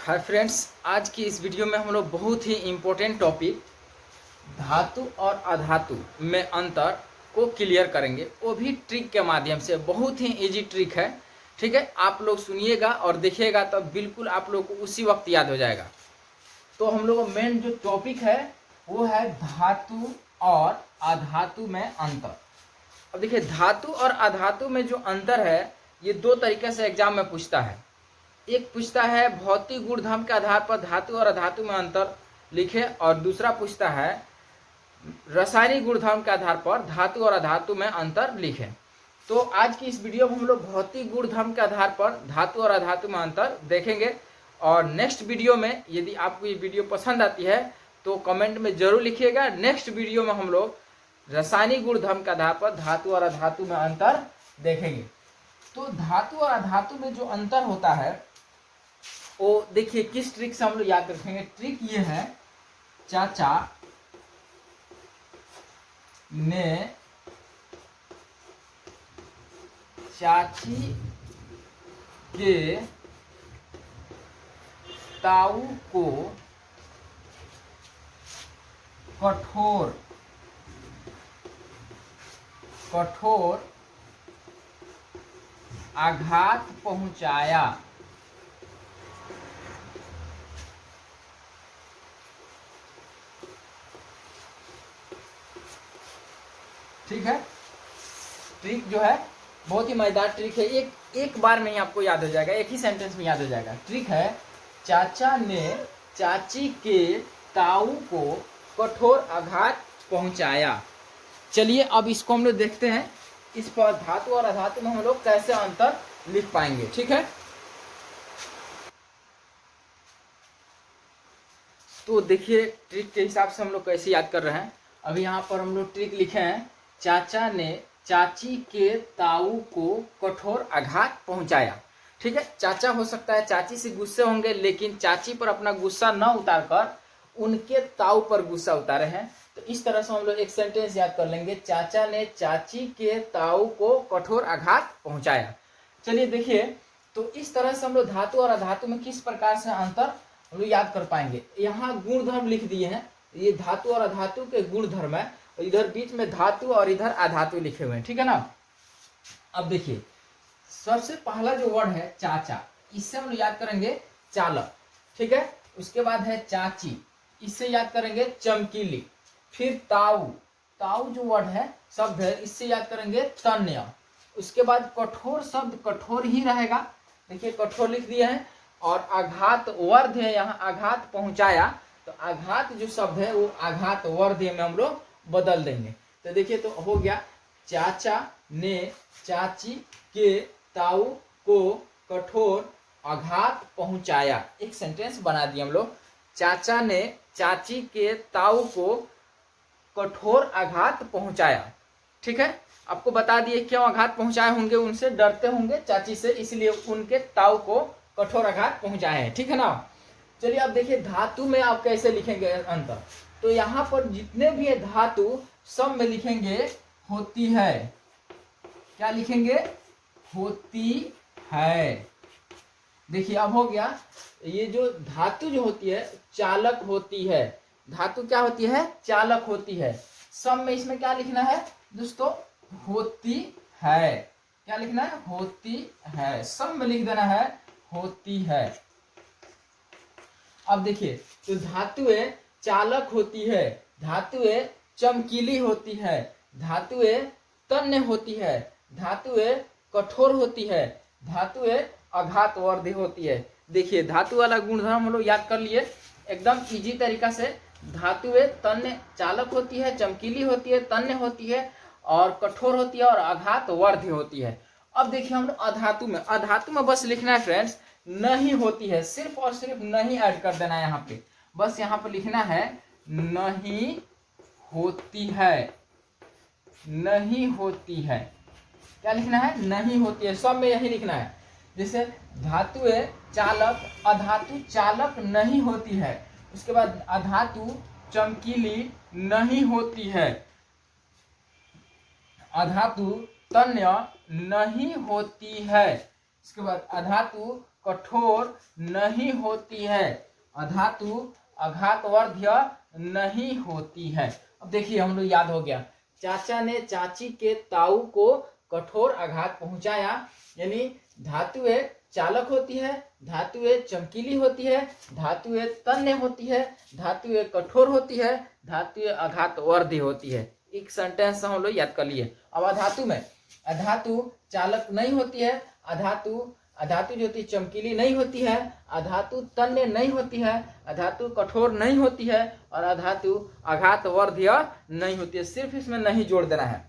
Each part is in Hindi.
हाय फ्रेंड्स, आज की इस वीडियो में हम लोग बहुत ही इम्पोर्टेंट टॉपिक धातु और अधातु में अंतर को क्लियर करेंगे, वो भी ट्रिक के माध्यम से। बहुत ही इजी ट्रिक है, ठीक है। आप लोग सुनिएगा और देखिएगा तो बिल्कुल आप लोग को उसी वक्त याद हो जाएगा। तो हम लोग मेन जो टॉपिक है वो है धातु और अधातु में अंतर। अब देखिए, धातु और अधातु में जो अंतर है ये दो तरीके से एग्जाम में पूछता है। एक पूछता है भौतिक गुणधर्म के आधार पर धातु और अधातु में अंतर लिखे, और दूसरा पूछता है रासायनिक गुणधर्म के आधार पर धातु और अधातु में अंतर लिखे। तो आज की इस वीडियो में हम लोग भौतिक गुणधर्म के आधार पर धातु और अधातु में अंतर देखेंगे। और नेक्स्ट वीडियो में यदि आपको ये वीडियो पसंद आती है तो कमेंट में जरूर लिखिएगा। नेक्स्ट वीडियो में हम लोग रासायनिक गुणधर्म के आधार पर धातु और अधातु में अंतर देखेंगे। तो धातु और अधातु में जो अंतर होता है वो देखिए किस ट्रिक से हम लोग याद रखेंगे। ट्रिक ये है, चाचा ने चाची के ताऊ को कठोर आघात पहुंचाया। ठीक है, ट्रिक जो है बहुत ही मजेदार ट्रिक है। एक बार में ही आपको याद हो जाएगा, एक ही सेंटेंस में याद हो जाएगा। ट्रिक है, चाचा ने चाची के ताऊ को कठोर आघात पहुंचाया। चलिए अब इसको हम लोग देखते हैं, इस पर धातु और अधातु में हम लोग कैसे अंतर लिख पाएंगे। ठीक है, तो देखिए ट्रिक के हिसाब से हम लोग कैसे याद कर रहे हैं। अभी यहाँ पर हम लोग ट्रिक लिखे हैं, चाचा ने चाची के ताऊ को कठोर आघात पहुंचाया। ठीक है, चाचा हो सकता है चाची से गुस्से होंगे, लेकिन चाची पर अपना गुस्सा न उतार कर उनके ताऊ पर गुस्सा उतारे हैं। तो इस तरह से हम लोग एक सेंटेंस याद कर लेंगे, चाचा ने चाची के ताऊ को कठोर आघात पहुंचाया। चलिए देखिए, तो इस तरह से हम लोग धातु और अधातु में किस प्रकार से अंतर हम लोग याद कर पाएंगे। यहाँ गुणधर्म लिख दिए हैं, ये धातु और अधातु के गुणधर्म है, और इधर बीच में धातु और इधर अधातु लिखे हुए हैं। ठीक है ना। अब देखिए, सबसे पहला जो वर्ड है चाचा, इससे हम लोग याद करेंगे चालक। ठीक है, उसके बाद है चाची, इससे याद करेंगे चमकीली। फिर ताऊ, ताऊ जो वर्ड है शब्द है, इससे याद करेंगे तन्य। उसके बाद कठोर शब्द कठोर ही रहेगा, देखिए कठोर लिख दिए हैं। और आघात वर्ध है, यहाँ आघात पहुंचाया, तो आघात जो शब्द है वो आघात वर्ध में हम लोग बदल देंगे। तो देखिए, तो हो गया, चाचा ने चाची के ताऊ को कठोर आघात पहुंचाया। एक सेंटेंस बना दिए हम लोग, चाचा ने चाची के ताऊ को कठोर आघात पहुंचाया। ठीक है, आपको बता दिए क्यों आघात पहुंचाए होंगे, उनसे डरते होंगे चाची से, इसलिए उनके ताऊ को कठोर आघात पहुंचाए हैं। ठीक है ना। चलिए अब देखिए धातु में आप कैसे लिखेंगे अंतर। तो यहाँ पर जितने भी धातु सब में लिखेंगे होती है। क्या लिखेंगे? होती है। देखिए अब हो गया, ये जो धातु जो होती है चालक होती है। धातु क्या होती है? चालक होती है। सब में इसमें क्या लिखना है दोस्तों? होती है। क्या लिखना है? होती है। सब में लिख देना है होती है। अब देखिए, तो धातुएं चालक होती है, धातुएं चमकीली होती है, धातुएं तन्य होती है, धातुएं कठोर होती है, धातुएं आघातवर्धी होती है। देखिए धातु वाला गुणधर्म हम लोग याद कर लिए एकदम इजी तरीका से। धातुएं तन्य चालक होती है, चमकीली होती है, तन्य होती है और कठोर होती है और आघातवर्धी होती है। अब देखिए हम लोग अधातु में, अधातु में बस लिखना है फ्रेंड्स नहीं होती है, सिर्फ और सिर्फ नहीं ऐड कर देना है यहाँ पे। बस यहाँ पे लिखना है नहीं होती है, नहीं होती है। क्या लिखना है? नहीं होती है। सब में यही लिखना है। जैसे धातुएं चालक, अधातु चालक नहीं होती है। उसके बाद अधातु चमकीली नहीं होती है, अधातु तन्य नहीं होती है। इसके बाद अधातु कठोर नहीं होती है, अधातु आघातवर्ध्य नहीं होती है। अब देखिए हम लोग याद हो गया, चाचा ने चाची के ताऊ को कठोर आघात पहुंचाया, यानी धातुएं चालक होती है, धातुएं चमकीली होती है, धातुएं तन्य होती है, धातुएं कठोर होती है, धातुएं आघातवर्धी होती है। एक सेंटेंस हम लोग याद कर लिए। अब अधातु में, अधातु चालक नहीं होती है, अधातु जो होती है चमकीली नहीं होती है, अधातु तन्य नहीं होती है, अधातु कठोर नहीं होती है, और अधातु आघातवर्ध्य नहीं होती है। सिर्फ इसमें नहीं जोड़ देना है।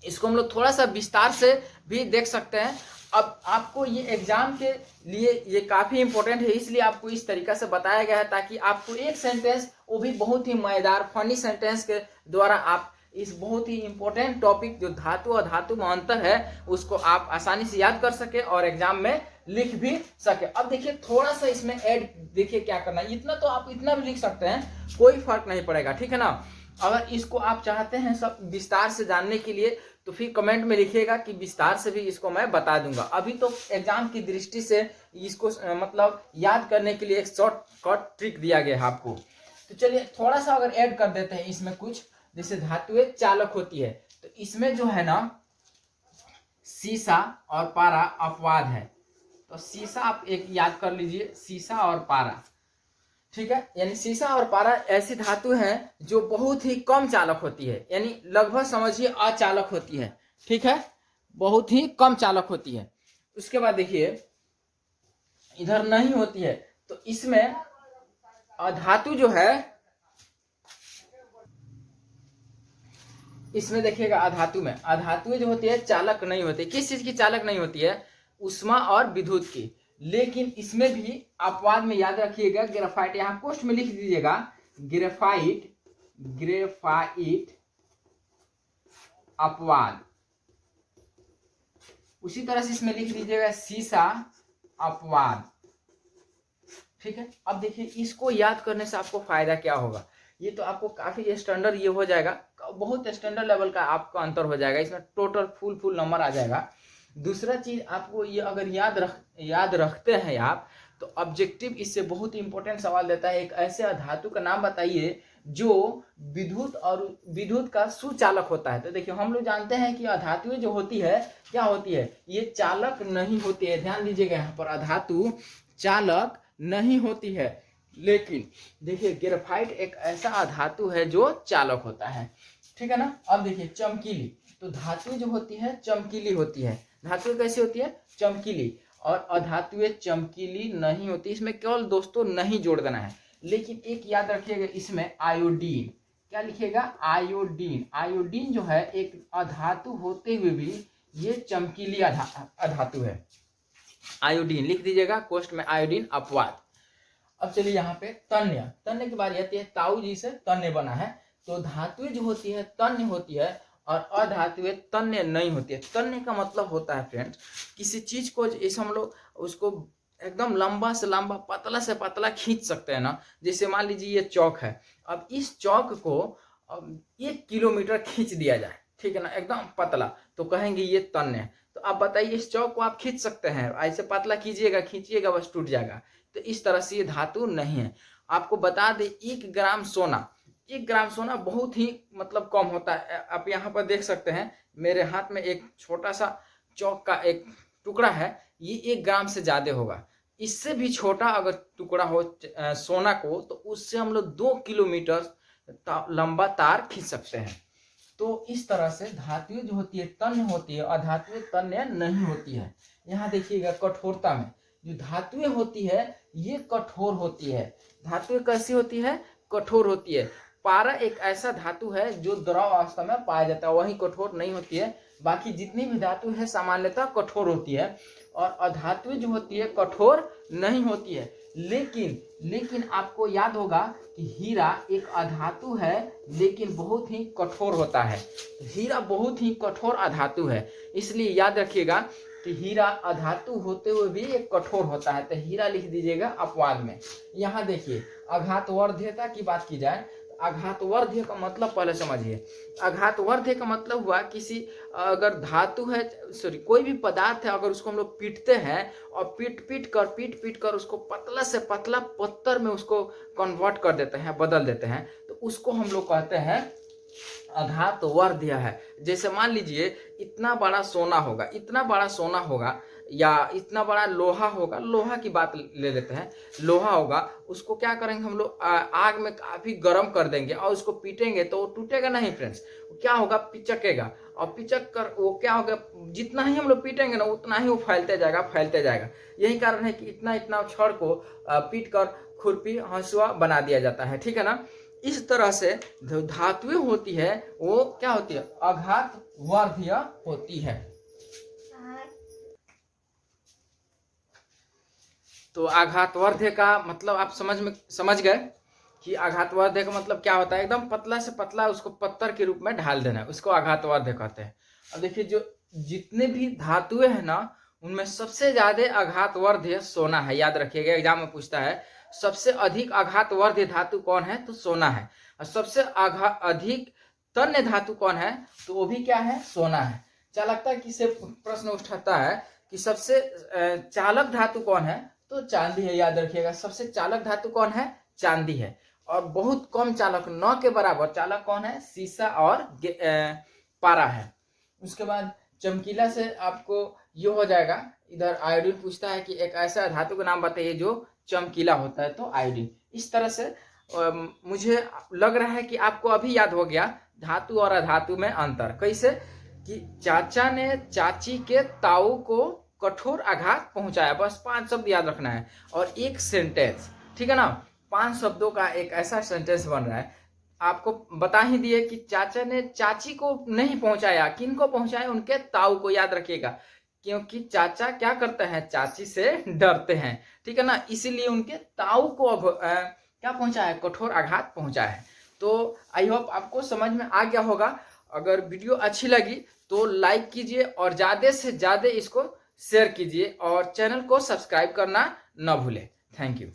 इसको हम लोग थोड़ा सा विस्तार से भी देख सकते हैं। अब आपको ये एग्जाम के लिए ये काफी इंपॉर्टेंट है, इसलिए आपको इस तरीका से बताया गया है ताकि आपको एक सेंटेंस, वो भी बहुत ही मजेदार फनी सेंटेंस के द्वारा आप इस बहुत ही इंपॉर्टेंट टॉपिक जो धातु और धातु में अंतर है उसको आप आसानी से याद कर सके और एग्जाम में लिख भी सके। अब देखिए थोड़ा सा इसमें ऐड देखिए क्या करना है। इतना तो आप इतना भी लिख सकते हैं, कोई फर्क नहीं पड़ेगा, ठीक है ना। अगर इसको आप चाहते हैं सब विस्तार से जानने के लिए तो फिर कमेंट में लिखिएगा कि विस्तार से भी इसको मैं बता दूंगा। अभी तो एग्जाम की दृष्टि से इसको मतलब याद करने के लिए एक शॉर्टकट ट्रिक दिया गया है आपको। तो चलिए थोड़ा सा अगर ऐड कर देते हैं इसमें कुछ, जैसे धातुएं चालक होती है तो इसमें जो है ना सीसा और पारा अपवाद है। तो सीसा आप एक याद कर लीजिए, सीसा और पारा, ठीक है। यानी सीसा और पारा ऐसी धातु हैं जो बहुत ही कम चालक होती है, यानी लगभग समझिए अचालक होती है, ठीक है, बहुत ही कम चालक होती है। उसके बाद देखिए इधर नहीं होती है, तो इसमें अधातु जो है, इसमें देखिएगा अधातु में अधातुएं जो होती है चालक नहीं होती। किस चीज की चालक नहीं होती है? उष्मा और विद्युत की। लेकिन इसमें भी अपवाद में याद रखिएगा ग्रेफाइट, यहाँ पोस्ट में लिख दीजिएगा ग्रेफाइट, ग्रेफाइट अपवाद। उसी तरह से इसमें लिख दीजिएगा सीसा अपवाद, ठीक है। अब देखिए इसको याद करने से आपको फायदा क्या होगा, ये तो आपको काफी स्टैंडर्ड ये हो जाएगा, बहुत स्टैंडर्ड लेवल का आपका अंतर हो जाएगा, इसमें टोटल फुल नंबर आ जाएगा। दूसरा चीज आपको ये अगर याद रखते हैं आप, तो ऑब्जेक्टिव इससे बहुत इंपॉर्टेंट सवाल देता है, एक ऐसे धातु का नाम बताइए जो विद्युत का सुचालक होता है। तो देखिए हम लोग जानते हैं कि अधातुएं जो होती है क्या होती है, ये चालक नहीं होती है। ध्यान दीजिएगा यहाँ पर अधातु चालक नहीं होती है, लेकिन देखिए ग्रेफाइट एक ऐसा अधातु है जो चालक होता है, ठीक है ना। अब देखिए चमकीली, तो धातुएं जो होती है चमकीली होती है। धातुएं कैसी होती है? चमकीली। और अधातुएं चमकीली नहीं होती, इसमें केवल दोस्तों नहीं जोड़ देना है। लेकिन एक याद रखिएगा इसमें आयोडीन, क्या लिखिएगा? आयोडीन। आयोडीन जो है एक अधातु होते हुए भी ये चमकीली अधातु है। आयोडीन लिख दीजिएगा कोष्ठ में, आयोडीन अपवाद। अब चलिए यहाँ पे तन्य की बारी आती है। ताऊ जी से तन्य बना है, तो धातुएं जो होती है तन्य होती है और अधातुएं तन्य नहीं होती है। तन्य का मतलब होता है फ्रेंड्स, किसी चीज को जैसे हम लोग उसको एकदम लंबा से लंबा पतला से पतला खींच सकते हैं ना। जैसे मान लीजिए ये चौक है, अब इस चौक को 1 किलोमीटर खींच दिया जाए, ठीक है ना, एकदम पतला, तो कहेंगे ये तन्य है। तो आप बताइए इस चौक को आप खींच सकते हैं? ऐसे पतला कीजिएगा, खींचिएगा, बस टूट जाएगा। तो इस तरह से ये धातु नहीं है। आपको बता दें 1 ग्राम सोना बहुत ही मतलब कम होता है। आप यहाँ पर देख सकते हैं मेरे हाथ में एक छोटा सा चौक का एक टुकड़ा है, ये 1 ग्राम से ज्यादा होगा। इससे भी छोटा अगर टुकड़ा हो सोना को, तो उससे हम लोग 2 किलोमीटर लंबा तार खींच सकते हैं। तो इस तरह से धातुएं जो होती है तन्य होती है, अधातुएं तन्य नहीं होती है। यहाँ देखिएगा कठोरता में जो धातुएं होती है ये कठोर होती है। धातुएं कैसी होती है? कठोर होती है। पारा एक ऐसा धातु है जो द्रव अवस्था में पाया जाता है, वही कठोर नहीं होती है। बाकी जितनी भी धातु है सामान्यतः कठोर होती है, और अधातुएं जो होती है कठोर नहीं होती है। लेकिन आपको याद होगा कि हीरा एक अधातु है लेकिन बहुत ही कठोर होता है। हीरा बहुत ही कठोर अधातु है, इसलिए याद रखिएगा कि हीरा अधातु होते हुए भी एक कठोर होता है। तो हीरा लिख दीजिएगा अपवाद में। यहाँ देखिए आघातवर्ध्यता की बात की जाए, आघातवर्ध्य का मतलब पहले समझिए। आघातवर्ध्य का मतलब हुआ किसी अगर धातु है, सॉरी कोई भी पदार्थ है, अगर उसको हम लोग पीटते हैं और पीट पीट कर उसको पतला से पतला पत्थर में उसको कन्वर्ट कर देते हैं, बदल देते हैं, तो उसको हम लोग कहते हैं आघातवर्ध्य है। जैसे मान लीजिए इतना बड़ा सोना होगा, इतना बड़ा सोना होगा या इतना बड़ा लोहा होगा, लोहा की बात ले लेते हैं, लोहा होगा, उसको क्या करेंगे हम लोग आग में काफी गर्म कर देंगे और उसको पीटेंगे तो वो टूटेगा नहीं फ्रेंड्स, क्या होगा, पिचकेगा। और पिचक कर वो क्या होगा, जितना ही हम लोग पीटेंगे ना उतना ही वो फैलते जाएगा फैलते जाएगा। यही कारण है कि इतना इतना छड़ को पीट कर खुरपी हंसुआ बना दिया जाता है, ठीक है ना। इस तरह से जो धातुएं होती है वो क्या होती है, आघातवर्ध्य होती है। तो आघातवर्ध्य का मतलब आप समझ गए कि आघातवर्ध्य का मतलब क्या होता है, एकदम पतला से पतला उसको पत्थर के रूप में ढाल देना, उसको आघातवर्ध्य कहते हैं। अब देखिए जो जितने भी धातुएं हैं ना उनमें सबसे ज्यादा आघातवर्ध्य सोना है, याद रखिएगा, एग्जाम में पूछता है सबसे अधिक आघातवर्ध्य धातु कौन है, तो सोना है। और सबसे अधिक तन्य धातु कौन है, तो वो भी क्या है, सोना है। चालकता की से प्रश्न उठाता है कि सबसे चालक धातु कौन है, तो चांदी है, याद रखिएगा। सबसे चालक धातु कौन है, चांदी है। और बहुत कम चालक, 9 के बराबर चालक कौन है, सीसा और पारा है। उसके बाद चमकीला से आपको ये हो जाएगा, इधर आयोडीन पूछता है कि एक ऐसा धातु का नाम बताइए जो चमकीला होता है, तो आयोडीन। इस तरह से मुझे लग रहा है कि आपको अभी याद हो गया धातु और अधातु में अंतर। कैसे कि चाचा ने चाची के ताऊ को कठोर आघात पहुंचाया, बस 5 शब्द याद रखना है और एक सेंटेंस, ठीक है ना। 5 शब्दों का एक ऐसा सेंटेंस बन रहा है। आपको बता ही दिए कि चाचा ने चाची को नहीं पहुंचाया, किन को पहुंचाया, उनके ताऊ को, याद रखिएगा, क्योंकि चाचा क्या करते हैं, चाची से डरते हैं, ठीक है ना, इसीलिए उनके ताऊ को अब क्या पहुंचा है, कठोर आघात पहुंचा है। तो आई होप आपको समझ में आ गया होगा। अगर वीडियो अच्छी लगी तो लाइक कीजिए और ज्यादा से ज्यादा इसको शेयर कीजिए और चैनल को सब्सक्राइब करना न भूलें। Thank you.